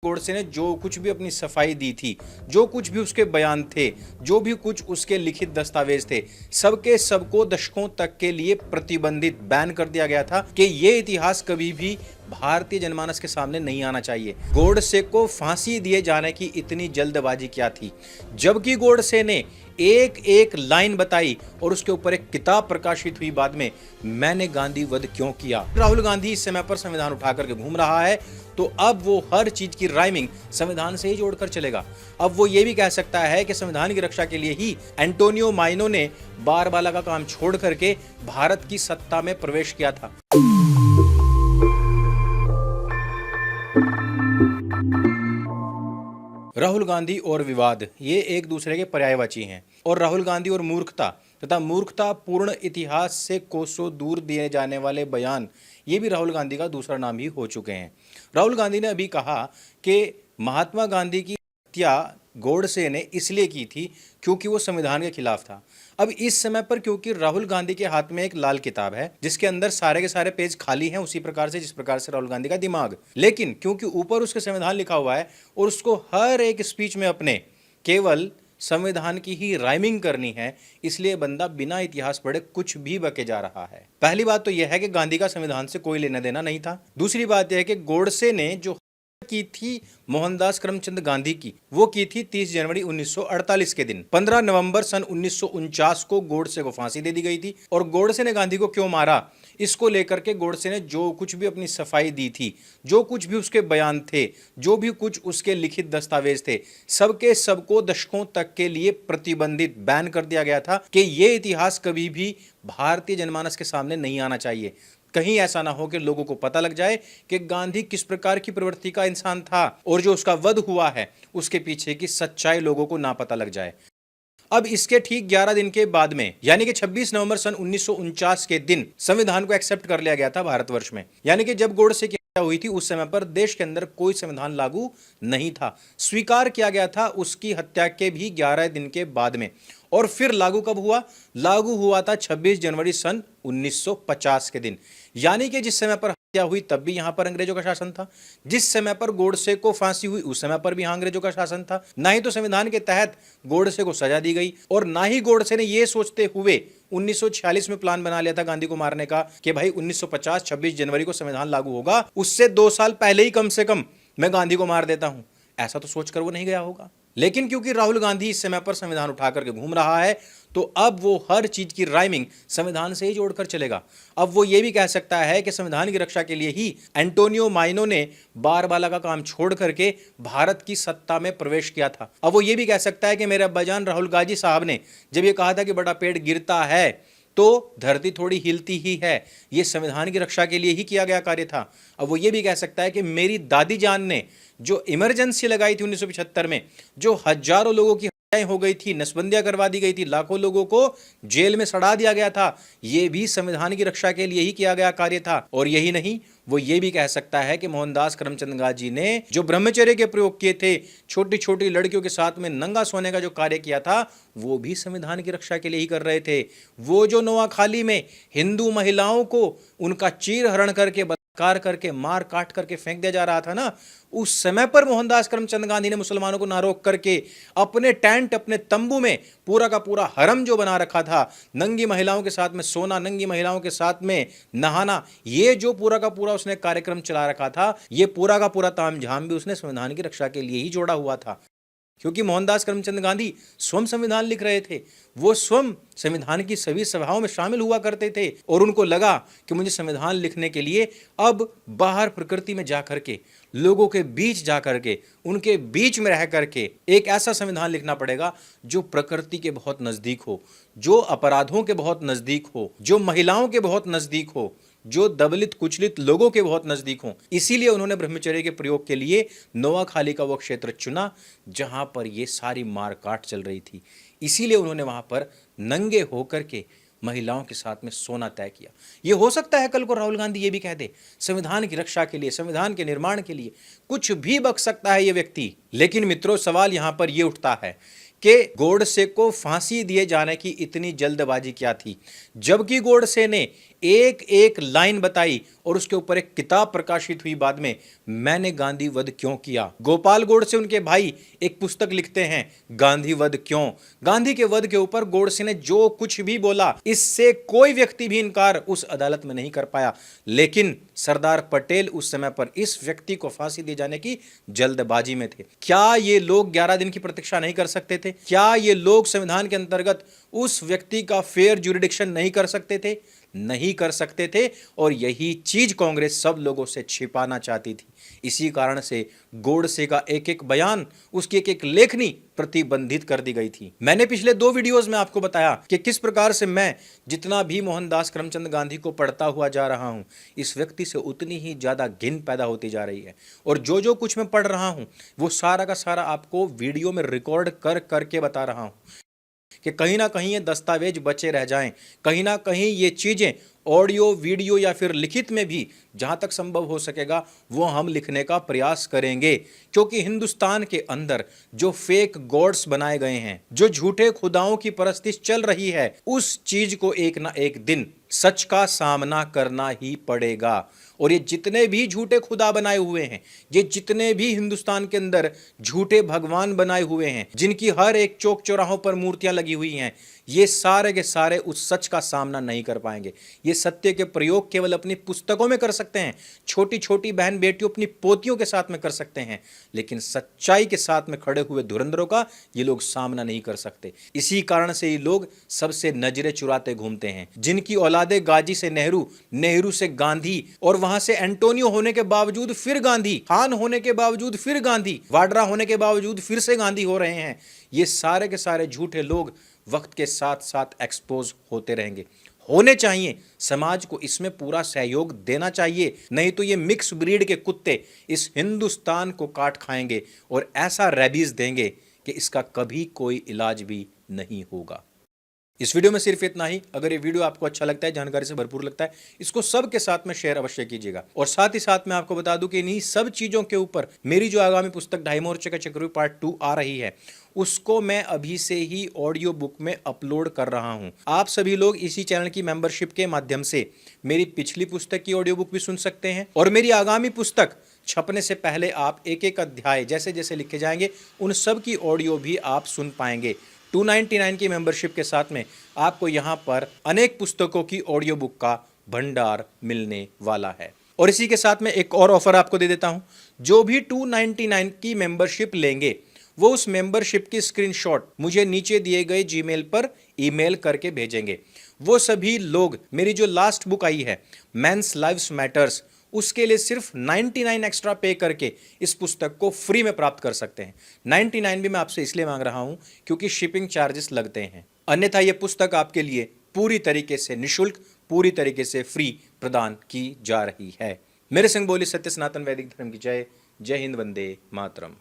गोडसे ने जो कुछ भी अपनी सफाई दी थी, जो कुछ भी उसके बयान थे, जो भी कुछ उसके लिखित दस्तावेज थे, सबके सबको दशकों तक के लिए प्रतिबंधित बैन कर दिया गया था कि ये इतिहास कभी भी भारतीय जनमानस के सामने नहीं आना चाहिए। गोडसे को फांसी दिए जाने की इतनी जल्दबाजी क्या थी, जबकि गोडसे ने एक एक लाइन बताई और उसके ऊपर एक किताब प्रकाशित हुई बाद में, मैंने गांधी वध क्यों किया। राहुल गांधी इस समय पर संविधान उठा करके घूम रहा है, तो अब वो हर चीज की राइमिंग संविधान से ही जोड़कर चलेगा। अब वो ये भी कह सकता है कि संविधान की रक्षा के लिए ही एंटोनियो माइनो ने बारबाला का काम छोड़ करके भारत की सत्ता में प्रवेश किया था। राहुल गांधी और विवाद ये एक दूसरे के पर्यायवाची हैं, और राहुल गांधी और मूर्खता तथा मूर्खता पूर्ण इतिहास से कोसों दूर दिए जाने वाले बयान, ये भी राहुल गांधी का दूसरा नाम ही हो चुके हैं। राहुल गांधी ने अभी कहा कि महात्मा गांधी की हत्या गोडसे ने इसलिए की थी क्योंकि वो संविधान के खिलाफ था। अब इस समय पर क्योंकि राहुल गांधी के हाथ में एक लाल किताब है जिसके अंदर सारे के सारे पेज खाली हैं, उसी प्रकार से जिस प्रकार से राहुल गांधी का दिमाग, लेकिन क्योंकि ऊपर उसके संविधान लिखा हुआ है और उसको हर एक स्पीच में अपने केवल संविधान की ही राइमिंग करनी है, इसलिए बंदा बिना इतिहास पढ़े कुछ भी बके जा रहा है। पहली बात तो यह है कि गांधी का संविधान से कोई लेना देना नहीं था। दूसरी बात यह है कि गोडसे ने जो की थी मोहनदास करमचंद गांधी की, वो की थी 30 जनवरी 1948 के दिन। 15 नवंबर सन 1949 को गोडसे को फांसी दे दी गई थी। और गोडसे ने गांधी को क्यों मारा, इसको लेकर के गोडसे ने जो कुछ भी अपनी सफाई दी थी, जो कुछ भी उसके बयान थे, जो भी कुछ उसके लिखित दस्तावेज थे, सबके सबको दशकों तक के लिए प्रतिबंधित बैन कर दिया गया था कि ये इतिहास कभी भी भारतीय जनमानस के सामने नहीं आना चाहिए। कहीं ऐसा ना हो कि लोगों को पता लग जाए कि गांधी किस प्रकार की प्रवृत्ति का इंसान था और जो उसका वध हुआ है उसके पीछे की सच्चाई लोगों को ना पता लग जाए। अब इसके ठीक 11 दिन के बाद में, यानी कि 26 नवंबर सन 1949 के दिन संविधान को एक्सेप्ट कर लिया गया था भारतवर्ष में। यानी कि जब गोडसे की हत्या हुई थी उस समय पर देश के अंदर कोई संविधान लागू नहीं था, स्वीकार किया गया था उसकी हत्या के भी 11 दिन के बाद में। और फिर लागू कब हुआ? लागू हुआ था 26 जनवरी सन 1950 के दिन। यानी कि जिस समय पर हत्या हुई तब भी यहां पर अंग्रेजों का शासन था, जिस समय पर गोडसे को फांसी हुई उस समय पर भी यहां अंग्रेजों का शासन था। ना ही तो संविधान के तहत गोडसे को सजा दी गई, और ना ही गोडसे ने यह सोचते हुए 1946 में प्लान बना लिया था गांधी को मारने का कि भाई 1950 26 जनवरी को संविधान लागू होगा, उससे 2 साल पहले ही कम से कम मैं गांधी को मार देता हूं। ऐसा तो सोचकर वो नहीं गया होगा। लेकिन क्योंकि राहुल गांधी इस समय पर संविधान उठा करके घूम रहा है, तो अब वो हर चीज की राइमिंग संविधान से ही जोड़कर चलेगा। अब वो ये भी कह सकता है कि संविधान की रक्षा के लिए ही एंटोनियो माइनो ने बारबाला का काम छोड़ करके भारत की सत्ता में प्रवेश किया था। अब वो ये भी कह सकता है कि मेरे अब्बाजान राहुल गांधी साहब ने जब ये कहा था कि बड़ा पेड़ गिरता है तो धरती थोड़ी हिलती ही है, ये संविधान की रक्षा के लिए ही किया गया कार्य था। अब वो ये भी कह सकता है कि मेरी दादी जान ने जो इमरजेंसी लगाई थी 1975 में, जो हजारों लोगों की हत्याएं हो गई थी, नसबंदियां करवा दी गई थी, लाखों लोगों को जेल में सड़ा दिया गया था, ये भी संविधान की रक्षा के लिए ही किया गया कार्य था। और यही नहीं, वो ये भी कह सकता है कि मोहनदास करमचंद गांधी ने जो ब्रह्मचर्य के प्रयोग किए थे, छोटी छोटी लड़कियों के साथ में नंगा सोने का जो कार्य किया था, वो भी संविधान की रक्षा के लिए ही कर रहे थे। वो जो नोआखाली में हिंदू महिलाओं को उनका चीर हरण करके कार करके मार काट करके फेंक दिया जा रहा था ना, उस समय पर मोहनदास करमचंद गांधी ने मुसलमानों को ना रोक करके अपने टेंट, अपने तंबू में पूरा का पूरा हरम जो बना रखा था, नंगी महिलाओं के साथ में सोना, नंगी महिलाओं के साथ में नहाना, ये जो पूरा का पूरा उसने कार्यक्रम चला रखा था, ये पूरा का पूरा तामझाम भी उसने संविधान की रक्षा के लिए ही जोड़ा हुआ था। क्योंकि मोहनदास करमचंद गांधी स्वयं संविधान लिख रहे थे, वो स्वयं संविधान की सभी सभाओं में शामिल हुआ करते थे, और उनको लगा कि मुझे संविधान लिखने के लिए अब बाहर प्रकृति में जा करके, लोगों के बीच जा करके, उनके बीच में रह करके एक ऐसा संविधान लिखना पड़ेगा जो प्रकृति के बहुत नजदीक हो, जो अपराधों के बहुत नजदीक हो, जो महिलाओं के बहुत नजदीक हो, जो दबलित कुचलित लोगों के बहुत नजदीक हों। इसीलिए उन्होंने ब्रह्मचर्य के प्रयोग के लिए नोआखाली का वो क्षेत्र चुना जहां पर ये सारी मारकाट चल रही थी। इसीलिए उन्होंने वहां पर नंगे होकर के महिलाओं के साथ में सोना तय किया। ये हो सकता है कल को राहुल गांधी ये भी कह दे, संविधान की रक्षा के लिए, संविधान के निर्माण के लिए कुछ भी बक सकता है ये व्यक्ति। लेकिन मित्रों, सवाल यहां पर यह उठता है कि गोडसे को फांसी दिए जाने की इतनी जल्दबाजी क्या थी, जबकि गोडसे ने एक एक लाइन बताई और उसके ऊपर एक किताब प्रकाशित हुई बाद में, मैंने गांधी वध क्यों किया। गोपाल गोडसे उनके भाई एक पुस्तक लिखते हैं, गांधी वध क्यों। गांधी के वध के ऊपर गोडसे ने जो कुछ भी बोला, इससे कोई व्यक्ति भी इनकार उस अदालत में नहीं कर पाया। लेकिन सरदार पटेल उस समय पर इस व्यक्ति को फांसी दिए जाने की जल्दबाजी में थे। क्या ये लोग 11 दिन की प्रतीक्षा नहीं कर सकते थे? क्या ये लोग संविधान के अंतर्गत उस व्यक्ति का फेयर ज्यूरिडिक्शन नहीं कर सकते थे? नहीं कर सकते थे। और यही चीज कांग्रेस सब लोगों से छिपाना चाहती थी। इसी कारण से गोडसे का एक एक बयान, उसकी एक एक लेखनी प्रतिबंधित कर दी गई थी। मैंने पिछले 2 वीडियोस में आपको बताया कि किस प्रकार से मैं जितना भी मोहनदास करमचंद गांधी को पढ़ता हुआ जा रहा हूं, इस व्यक्ति से उतनी ही ज्यादा घिन पैदा होती जा रही है। और जो जो कुछ मैं पढ़ रहा हूं वो सारा का सारा आपको वीडियो में रिकॉर्ड कर करके बता रहा हूं कि कहीं ना कहीं ये दस्तावेज बचे रह जाएं, कहीं ना कहीं ये चीजें ऑडियो वीडियो या फिर लिखित में भी जहां तक संभव हो सकेगा वो हम लिखने का प्रयास करेंगे। क्योंकि हिंदुस्तान के अंदर जो फेक गॉड्स बनाए गए हैं, जो झूठे खुदाओं की परस्तिश चल रही है, उस चीज को एक ना एक दिन सच का सामना करना ही पड़ेगा। और ये जितने भी झूठे खुदा बनाए हुए हैं, ये जितने भी हिंदुस्तान के अंदर झूठे भगवान बनाए हुए हैं, जिनकी हर एक चौक चौराहों पर मूर्तियां लगी हुई हैं, ये सारे के सारे उस सच का सामना नहीं कर पाएंगे। ये सत्य के प्रयोग केवल अपनी पुस्तकों में कर सकते हैं, छोटी छोटी बहन बेटियों अपनी पोतियों के साथ में कर सकते हैं, लेकिन सच्चाई के साथ में खड़े हुए धुरंधरों का ये लोग सामना नहीं कर सकते। इसी कारण से ये लोग सबसे नजरें चुराते घूमते हैं। जिनकी औलादे गाजी से नेहरू, नेहरू से गांधी, और वहां से एंटोनियो होने के बावजूद फिर गांधी, खान होने के बावजूद फिर गांधी, वाड्रा होने के बावजूद फिर से गांधी हो रहे हैं। ये सारे के सारे झूठे लोग वक्त के साथ साथ एक्सपोज होते रहेंगे। होने चाहिए, समाज को इसमें पूरा सहयोग देना चाहिए, नहीं तो ये मिक्स ब्रीड के कुत्ते इस हिंदुस्तान को काट खाएंगे और ऐसा रेबीज देंगे कि इसका कभी कोई इलाज भी नहीं होगा। इस वीडियो में सिर्फ इतना ही। अगर ये वीडियो आपको अच्छा लगता है, जानकारी से भरपूर लगता है, इसको सबके साथ में शेयर अवश्य कीजिएगा। और साथ ही साथ मैं आपको बता दूं कि इन्हीं सब चीजों के ऊपर मेरी जो आगामी पुस्तक ढाई मोर्चे का चक्रव्यूह पार्ट 2 आ रही है, उसको मैं अभी से ही ऑडियो बुक में अपलोड कर रहा हूं। आप सभी लोग इसी चैनल की मेंबरशिप के माध्यम से मेरी पिछली पुस्तक की ऑडियो बुक भी सुन सकते हैं, और मेरी आगामी पुस्तक छपने से पहले आप एक एक अध्याय जैसे जैसे लिखे जाएंगे उन सब की ऑडियो भी आप सुन पाएंगे। 299 की मेंबरशिप के साथ में आपको यहाँ पर अनेक पुस्तकों की ऑडियो बुक का भंडार मिलने वाला है। और इसी के साथ में एक और ऑफर आपको दे देता हूं, जो भी 299 की मेंबरशिप लेंगे वो उस मेंबरशिप की स्क्रीनशॉट मुझे नीचे दिए गए जीमेल पर ईमेल करके भेजेंगे। वो सभी लोग मेरी जो लास्ट बुक आई है मेंस लाइव्स मैटर्स, उसके लिए सिर्फ 99 एक्स्ट्रा पे करके इस पुस्तक को फ्री में प्राप्त कर सकते हैं। 99 भी मैं आपसे इसलिए मांग रहा हूं क्योंकि शिपिंग चार्जेस लगते हैं, अन्यथा यह पुस्तक आपके लिए पूरी तरीके से निःशुल्क, पूरी तरीके से फ्री प्रदान की जा रही है। मेरे संग बोली सत्य सनातन वैदिक धर्म की जय। जय हिंद, वंदे मातरम।